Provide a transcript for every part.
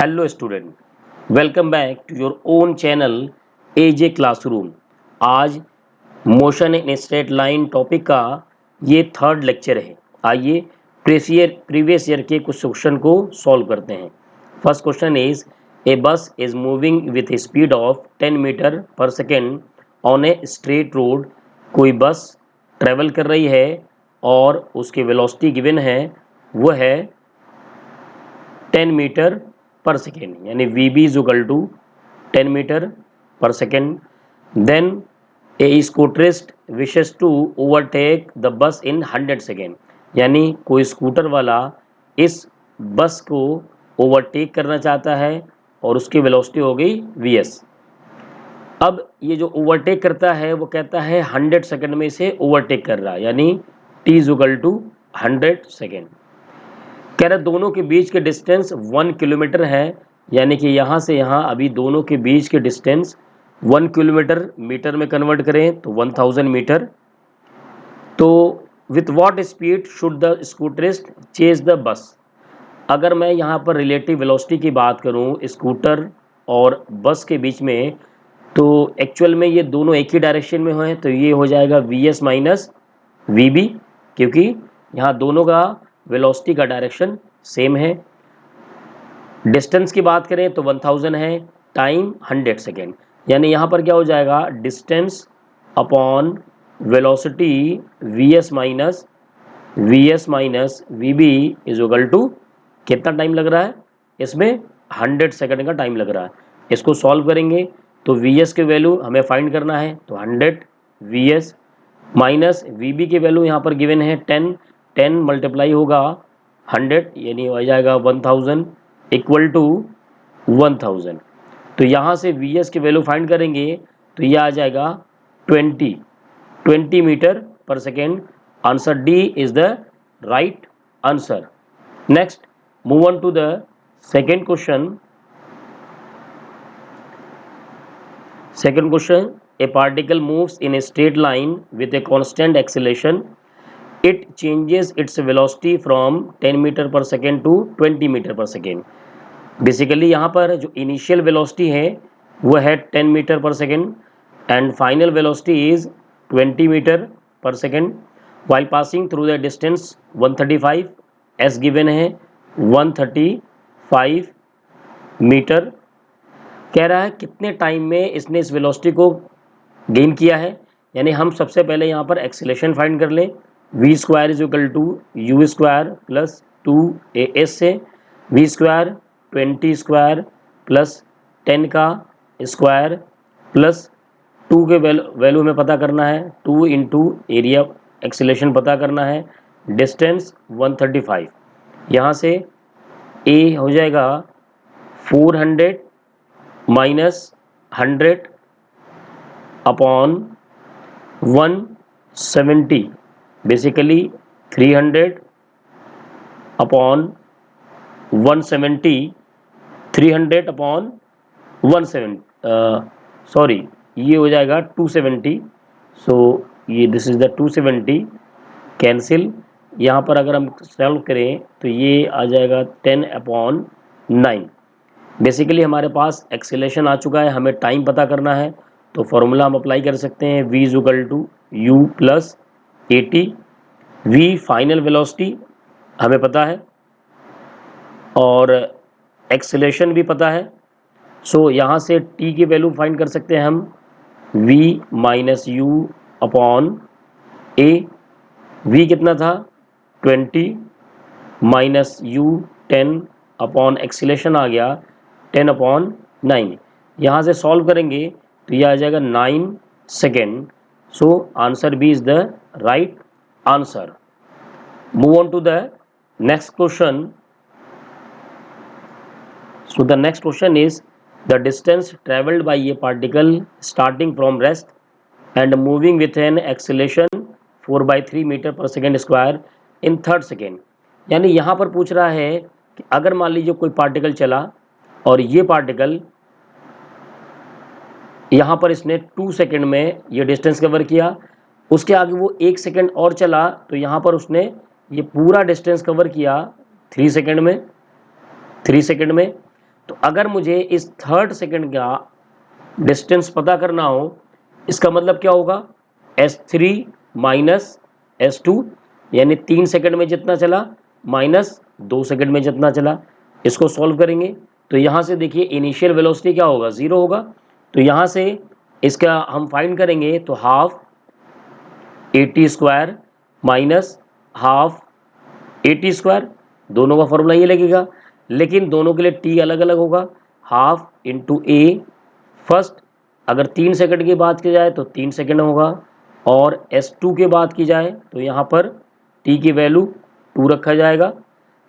Hello student, welcome back to your own channel AJ classroom. आज motion in straight line topic का ये third lecture है। आइए previous year के कुछ क्वेश्चन को सॉल्व करते हैं। First question is a bus is moving with speed of 10 metre per second on a straight road. कोई बस ट्रेवल कर रही है और उसकी वेलोसिटी गिवन है, वो है 10 मीटर पर सेकेंड, यानी v B is equal to 10 metre per second. Then a scooterist wishes to overtake the bus in 100 second, यानी कोई स्कूटर वाला इस बस को ओवरटेक करना चाहता है और उसकी वेलोसिटी हो गई वी एस। अब ये जो ओवरटेक करता है वो कहता है 100 सेकेंड में इसे ओवरटेक कर रहा है, यानी T is equal to 100 second. कह रहा दोनों के बीच के डिस्टेंस 1 किलोमीटर है, यानी कि यहाँ से यहाँ अभी दोनों के बीच के डिस्टेंस 1 किलोमीटर मीटर में कन्वर्ट करें तो 1000 मीटर। तो with what speed should the scooterist chase the bus. अगर मैं यहाँ पर रिलेटिव वेलोसिटी की बात करूँ स्कूटर और बस के बीच में, तो एक्चुअल में ये दोनों एक ही डायरेक्शन में हैं, तो ये हो जाएगा V S minus V B, क्योंकि यहाँ दोनों का वेलोसिटी का डायरेक्शन सेम है। डिस्टेंस की बात करें तो 1000 है, टाइम 100 सेकेंड, यानी यहाँ पर क्या हो जाएगा distance upon velocity V S minus V B is equal to कितना टाइम लग रहा है इसमें 100 सेकेंड का टाइम लग रहा है। इसको सॉल्व करेंगे तो वी एस के वैल्यू हमें फाइंड करना है, तो 100 V S minus V B के वैल्यू यहाँ पर गिवन है 10 10 मल्टीप्लाई होगा 100, यानी हो जाएगा 1000 इक्वल टू 1000। तो यहाँ से वी एस की वैल्यू फाइंड करेंगे तो ये आ जाएगा 20 metre per second. Answer D is the right answer. Next move on to the second question. Second question, a particle moves in a straight line with a constant acceleration. It changes its velocity from 10 metre per second to 20 metre per second. Basically यहाँ पर जो initial velocity है वो है 10 metre per second and final velocity is 20 metre per second. While passing through the distance 135 as given है 135 metre. कह रहा है कितने टाइम में इसने इस वेलोसिटी को गेन किया है, यानी हम सबसे पहले यहाँ पर एक्सीलरेशन फाइंड कर लें। V square is equal to you square plus 2 S से वी स्क्वायर 20 स्क्वायर प्लस 10 का स्क्वायर प्लस 2 के वैल्यू में पता करना है, 2 इंटू एरिया एक्सीलरेशन पता करना है, डिस्टेंस 135। यहाँ से ए हो जाएगा 400 minus 100 upon 170, basically 300 upon 170, 300 upon 170, sorry ये हो जाएगा 270। सो ये दिस इज द 270 कैंसिल। यहाँ पर अगर हम सॉल्व करें तो ये आ जाएगा 10 अपॉन 9। बेसिकली हमारे पास एक्सीलरेशन आ चुका है, हमें टाइम पता करना है, तो फॉर्मूला हम अप्लाई कर सकते हैं v is equal to U plus A T. V final velocity हमें पता है और एक्सीलरेशन भी पता है, सो यहाँ से t की वैल्यू फाइंड कर सकते हैं हम v minus you upon A. v कितना था 20 माइनस यू 10 अपॉन एक्सीलरेशन आ गया 10 अपॉन 9। यहाँ से सॉल्व करेंगे तो ये आ जाएगा 9 second. So answer B is the right answer. Move on to the next question. So the next question is the distance travelled by a particle starting from rest and moving with an acceleration 4/3 metre per second square in 3rd second. यानी यहाँ पर पूछ रहा है कि अगर मान लीजिए कोई पार्टिकल चला और ये पार्टिकल यहाँ पर इसने 2 सेकेंड में ये डिस्टेंस कवर किया, उसके आगे वो 1 सेकेंड और चला तो यहाँ पर उसने ये पूरा डिस्टेंस कवर किया 3 सेकेंड में। तो अगर मुझे इस थर्ड सेकंड का डिस्टेंस पता करना हो, इसका मतलब क्या होगा, S3 माइनस S2, यानी 3 सेकंड में जितना चला माइनस 2 सेकंड में जितना चला। इसको सॉल्व करेंगे तो यहाँ से देखिए इनिशियल वेलोसिटी क्या होगा, 0 होगा। तो यहाँ से इसका हम फाइंड करेंगे तो half AT square minus half AT square, दोनों का फॉर्मूला ये लगेगा, लेकिन दोनों के लिए टी अलग अलग होगा। हाफ इंटू ए फर्स्ट, अगर 3 सेकंड की बात की जाए तो 3 सेकंड होगा, और S2 की बात की जाए तो यहाँ पर टी की वैल्यू 2 रखा जाएगा।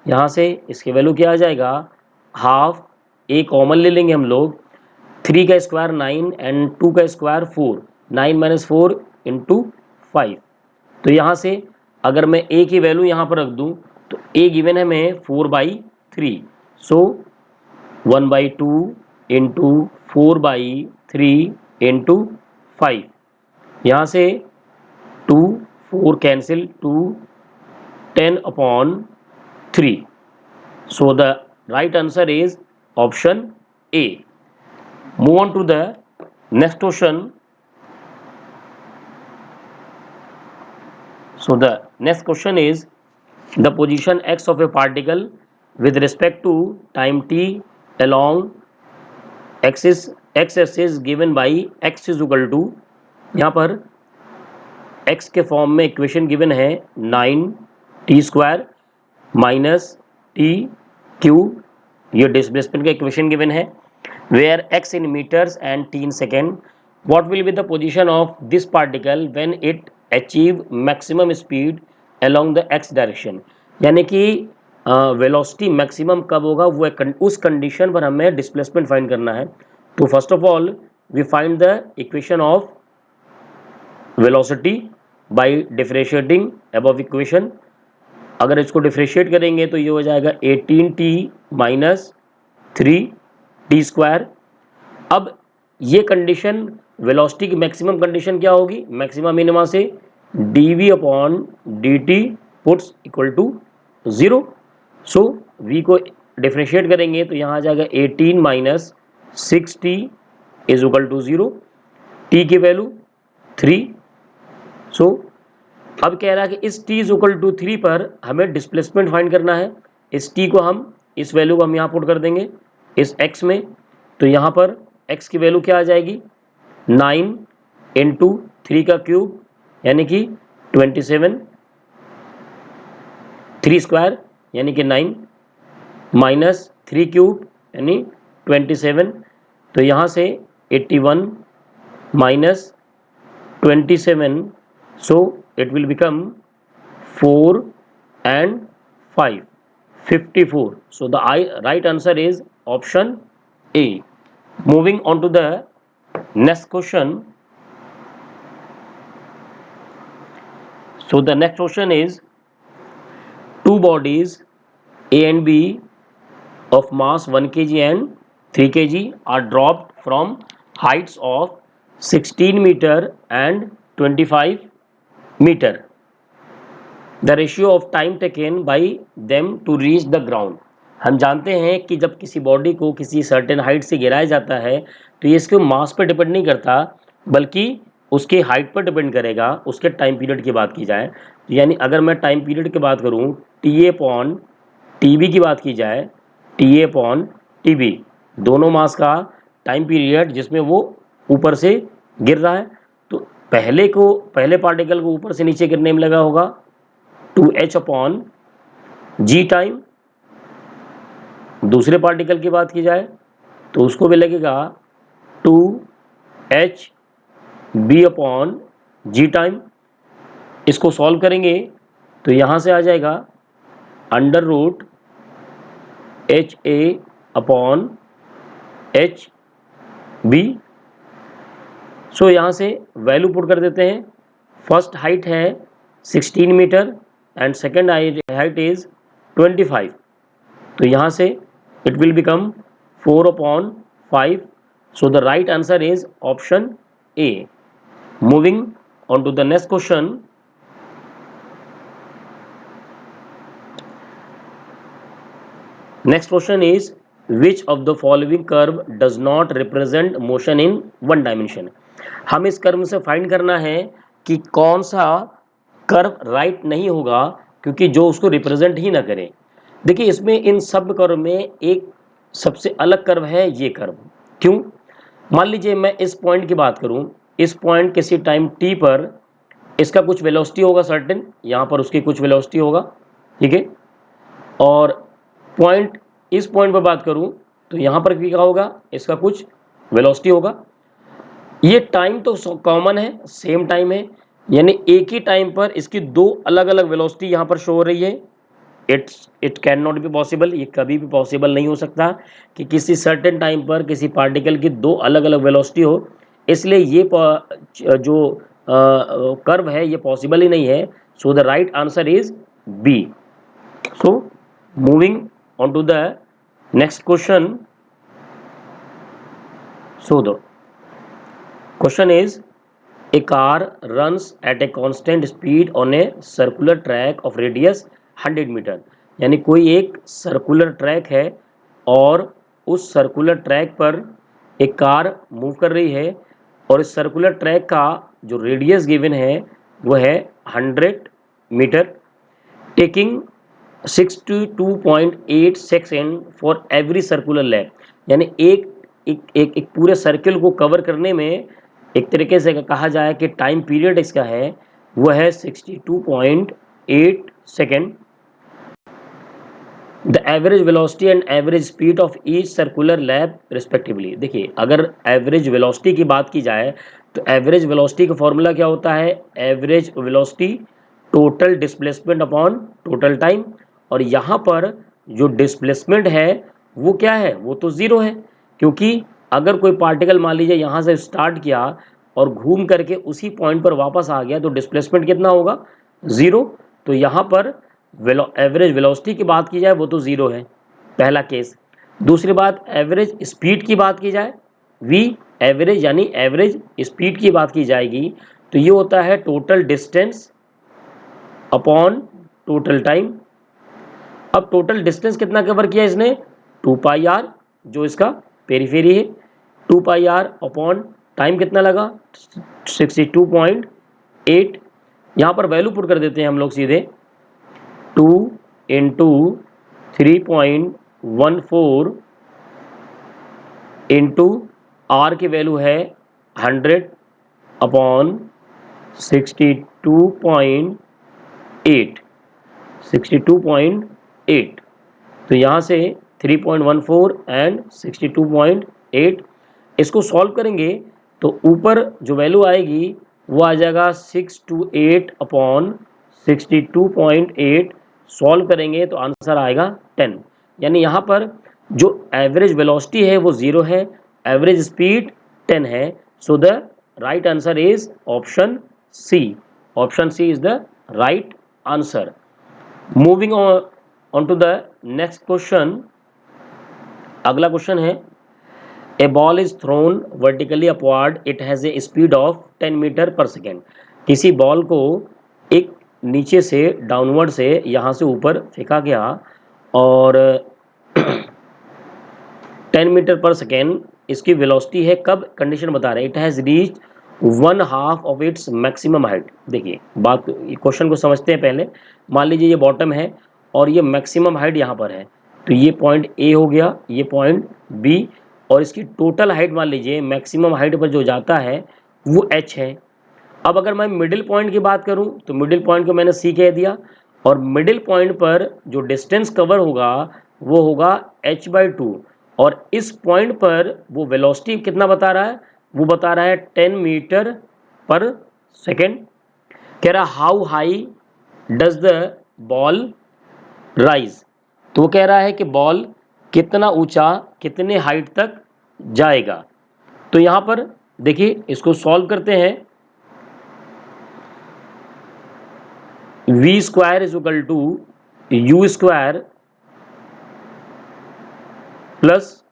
यहाँ से इसकी वैल्यू क्या आ जाएगा, हाफ ए कॉमन ले लेंगे हम लोग, 3 का स्क्वायर 9 एंड 2 का स्क्वायर 4, 9 माइनस 4 इंटू 5। तो यहाँ से अगर मैं ए की वैल्यू यहाँ पर रख दूँ तो ए गिवन है हमें 4/3, सो 1/2 इंटू 4/3 इंटू 5। यहाँ से 2 4 cancel, 2 10/3। So the right answer is option A. Move on to the next question. So the next question is the position x of a particle with respect to time t along x-axis given by x is equal to, यहाँ पर x के form में equation given है 9t square minus T cube, ये displacement का equation given है, where x in meters and t in second. What will be the position of this particle when it achieve maximum speed along the x direction? यानी कि velocity maximum कब होगा, वो उस condition पर हमें डिस्प्लेसमेंट फाइंड करना है। तो first of all we find the equation of velocity by differentiating above equation. अगर इसको डिफरेंशिएट करेंगे तो ये हो जाएगा 18t माइनस 3t स्क्वायर। अब ये कंडीशन वेलोसिटी की मैक्सिमम कंडीशन क्या होगी, मैक्सिमम मिनिमा से dv/dt puts equal to 0। So v को डिफरेंशिएट करेंगे तो यहाँ आ जाएगा 18 minus 6t is equal to 0, t की वैल्यू 3। सो अब कह रहा है कि इस t इज इक्वल टू 3 पर हमें डिस्प्लेसमेंट फाइंड करना है। इस t को हम, इस वैल्यू को हम यहाँ पुट कर देंगे इस x में, तो यहाँ पर x की वैल्यू क्या आ जाएगी, 9 इंटू 3 का क्यूब यानी कि 27, 3 स्क्वायर यानी कि 9 माइनस 3 क्यूब यानी 27, तो यहाँ से 81 minus 27, so it will become 4 and 5, 54. So the right answer is option A. Moving on to the next question. So the next question is, two bodies A and B of mass 1 kg and 3 kg are dropped from heights of 16 meter and 25 meter. The ratio of time taken by them to reach the ground. हम जानते हैं कि जब किसी body को किसी certain height से गिराया जाता है तो ये इसके मास पर डिपेंड नहीं करता, बल्कि उसके हाइट पर डिपेंड करेगा, उसके टाइम पीरियड की बात की जाए। यानी अगर मैं टाइम पीरियड की बात करूँ, TA/TB की बात की जाए, TA/TB दोनों मास का टाइम पीरियड जिसमें वो ऊपर से गिर रहा है, तो पहले पार्टिकल को ऊपर से नीचे गिरने में लगा होगा 2h/g टाइम। दूसरे पार्टिकल की बात की जाए तो उसको भी लगेगा 2hb/g टाइम। इसको सॉल्व करेंगे तो यहाँ से आ जाएगा अंडर रूट HA/hb। सो यहाँ से वैल्यू पुट कर देते हैं। फर्स्ट हाइट है 16 metre and second height is 25, तो यहाँ से it will become 4/5. So the right answer is option A. Moving on to the next question. Next question is, which of the following curve does not represent motion in one dimension. हम इस curve से find करना है कि कौन सा curve right नहीं होगा क्योंकि जो उसको रिप्रेजेंट ही ना करे। देखिए इसमें इन सब कर्व में एक सबसे अलग कर्व है ये कर्व। क्यों? मान लीजिए मैं इस पॉइंट की बात करूं, इस पॉइंट किसी टाइम टी पर इसका कुछ वेलोसिटी होगा सर्टेन, यहाँ पर उसकी कुछ वेलोसिटी होगा, ठीक है। और पॉइंट इस पॉइंट पर बात करूं तो यहाँ पर भी क्या होगा, इसका कुछ वेलोसिटी होगा। ये टाइम तो कॉमन है, सेम टाइम है, यानी एक ही टाइम पर इसकी दो अलग अलग वेलोसिटी यहाँ पर शो हो रही है। It can not be possible, ये कभी भी पॉसिबल नहीं हो सकता कि किसी सर्टेन टाइम पर किसी पार्टिकल की दो अलग अलग वेलोसिटी हो। इसलिए ये जो कर्व है ये पॉसिबल ही नहीं है। So the right answer is B. So moving on to the next question. So the question is a car runs at a constant speed on a circular track of radius 100 metre. यानी कोई एक circular track है और उस circular track पर एक car move कर रही है और इस सर्कुलर ट्रैक का जो रेडियस गिवन है वो है 100 metre, taking 62.8 second for every circular lap. यानी एक पूरे सर्किल को कवर करने में एक तरीके से कहा जाए कि टाइम पीरियड इसका है वो है 62.8 second. The average velocity and average speed of each circular lap respectively. देखिए अगर एवरेज वेलोसिटी की बात की जाए तो एवरेज वेलोसिटी का फॉर्मूला क्या होता है, average velocity total displacement upon total time. और यहाँ पर जो डिस्प्लेसमेंट है वो क्या है, वो तो ज़ीरो है, क्योंकि अगर कोई पार्टिकल मान लीजिए यहाँ से स्टार्ट किया और घूम करके उसी पॉइंट पर वापस आ गया तो डिस्प्लेसमेंट कितना होगा, ज़ीरो। तो यहाँ पर एवरेज वेलोसिटी की बात की जाए वो तो ज़ीरो है, पहला केस। दूसरी बात, एवरेज स्पीड की बात की जाए, वी एवरेज यानी एवरेज स्पीड की बात की जाएगी तो ये होता है total distance upon total time. अब टोटल डिस्टेंस कितना कवर किया इसने, 2πr जो इसका पेरीफेरी है, 2πr अपॉन टाइम कितना लगा 62.8। यहाँ पर वैल्यू पुट कर देते हैं हम लोग सीधे, 2 इंटू 3.14 इंटू आर की वैल्यू है 100 अपॉन 62.8 62.8। तो यहाँ से 3.14 एंड 62.8 इसको सॉल्व करेंगे तो ऊपर जो वैल्यू आएगी वो आ जाएगा 628 अपॉन 62.8। सॉल्व करेंगे तो आंसर आएगा 10। यानी यहाँ पर जो एवरेज वेलोसिटी है वो ज़ीरो है, एवरेज स्पीड 10 है। So the right answer is option C. Option C is the right answer. Moving on to the next question. अगला क्वेश्चन है, a ball is thrown vertically upward, it has a speed of 10 metre per second. किसी ball को एक नीचे से downward से यहाँ से ऊपर फेंका गया और 10 मीटर पर सेकेंड इसकी वेलोसिटी है, कब कंडीशन बता रहे हैं, it has reached 1/2 of its maximum height. देखिए बात क्वेश्चन को समझते हैं पहले। मान लीजिए ये बॉटम है और ये मैक्सिमम हाइट यहाँ पर है, तो ये पॉइंट ए हो गया, ये पॉइंट बी, और इसकी टोटल हाइट मान लीजिए मैक्सिमम हाइट पर जो जाता है वो एच है। अब अगर मैं मिडिल पॉइंट की बात करूं तो मिडिल पॉइंट को मैंने सी कह दिया, और मिडिल पॉइंट पर जो डिस्टेंस कवर होगा वो होगा h/2। और इस पॉइंट पर वो वेलोसिटी कितना बता रहा है, वो बता रहा है 10 मीटर पर सेकेंड। कह रहा how high does the ball rise. तो वो कह रहा है कि बॉल कितना ऊंचा कितने हाइट तक जाएगा। तो यहाँ पर देखिए इसको सॉल्व करते हैं। v square is equal to you square plus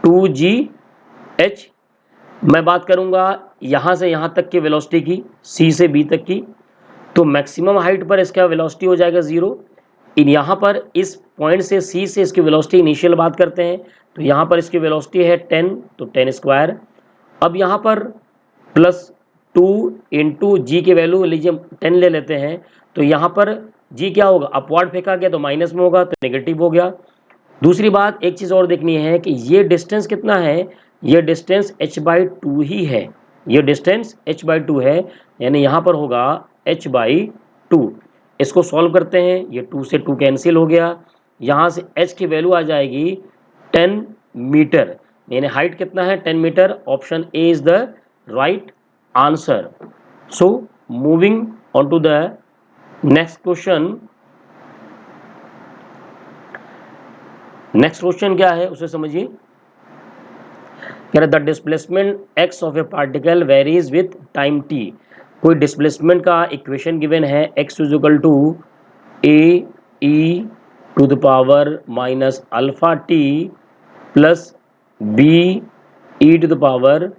2gh। मैं बात करूंगा यहाँ से यहाँ तक की वेलोसिटी की, c से b तक की, तो मैक्सिमम हाइट पर इसका वेलोसिटी हो जाएगा 0, इन यहाँ पर इस पॉइंट से सी से इसकी वेलोसिटी इनिशियल बात करते हैं, तो यहाँ पर इसकी वेलोसिटी है 10, तो 10 स्क्वायर। अब यहाँ पर प्लस 2 इंटू जी की वैल्यू लीजिए 10 ले लेते हैं, तो यहाँ पर जी क्या होगा, अपवर्ड फेंका गया तो माइनस में होगा, तो नेगेटिव हो गया। दूसरी बात एक चीज़ और देखनी है कि ये डिस्टेंस कितना है, ये डिस्टेंस h/2 ही है, ये डिस्टेंस h/2 है, यानी यहाँ पर होगा h/2। इसको सॉल्व करते हैं, ये 2 से 2 कैंसिल हो गया, यहाँ से h की वैल्यू आ जाएगी 10 मीटर, यानी हाइट कितना है 10 metre. Option A is the right answer. So moving on to the next question. Next question क्या है उसे समझिए। कह रहा the displacement x of a particle varies with time t। कोई डिस्प्लेसमेंट का इक्वेशन गिवन है, x is equal to a e to the power minus alpha t plus b e to the power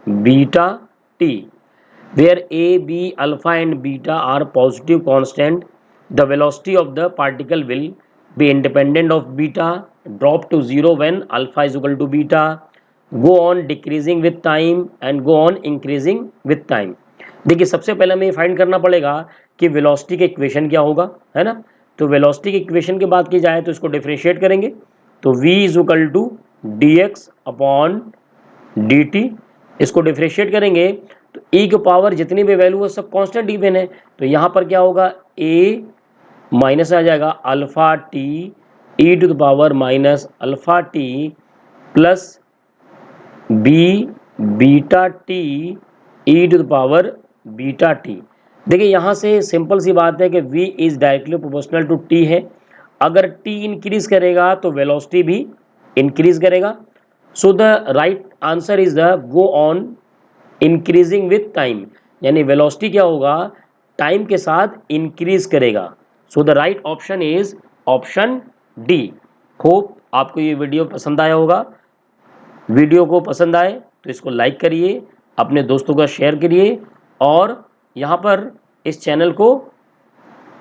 beta t, where a, b, alpha and beta are positive constant, the velocity of the particle will be independent of beta, drop to zero when alpha is equal to beta, go on decreasing with time and go on increasing with time। देखिए सबसे पहले हमें find करना पड़ेगा कि velocity के equation क्या होगा, है ना। तो वेलोसिटी के इक्वेशन की बात की जाए तो इसको डिफरेंशिएट करेंगे, तो v is equal to d x upon d t. इसको डिफरेंशिएट करेंगे तो e की पावर जितनी भी वैल्यू है सब कांस्टेंट गिवन है, तो यहाँ पर क्या होगा a माइनस आ जाएगा alpha t e to the power minus alpha t plus b beta t e to the power beta t. देखिए यहाँ से सिंपल सी बात है कि v is directly proportional to t है, अगर t इंक्रीज करेगा तो वेलोसिटी भी इंक्रीज करेगा। सो the right answer is the go on increasing with time, यानी वेलोसिटी क्या होगा टाइम के साथ इंक्रीज करेगा। सो the right option is option D. Hope आपको ये वीडियो पसंद आया होगा। वीडियो को पसंद आए तो इसको लाइक करिए, अपने दोस्तों का शेयर करिए और यहाँ पर इस चैनल को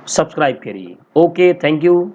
सब्सक्राइब करिए। Okay, thank you.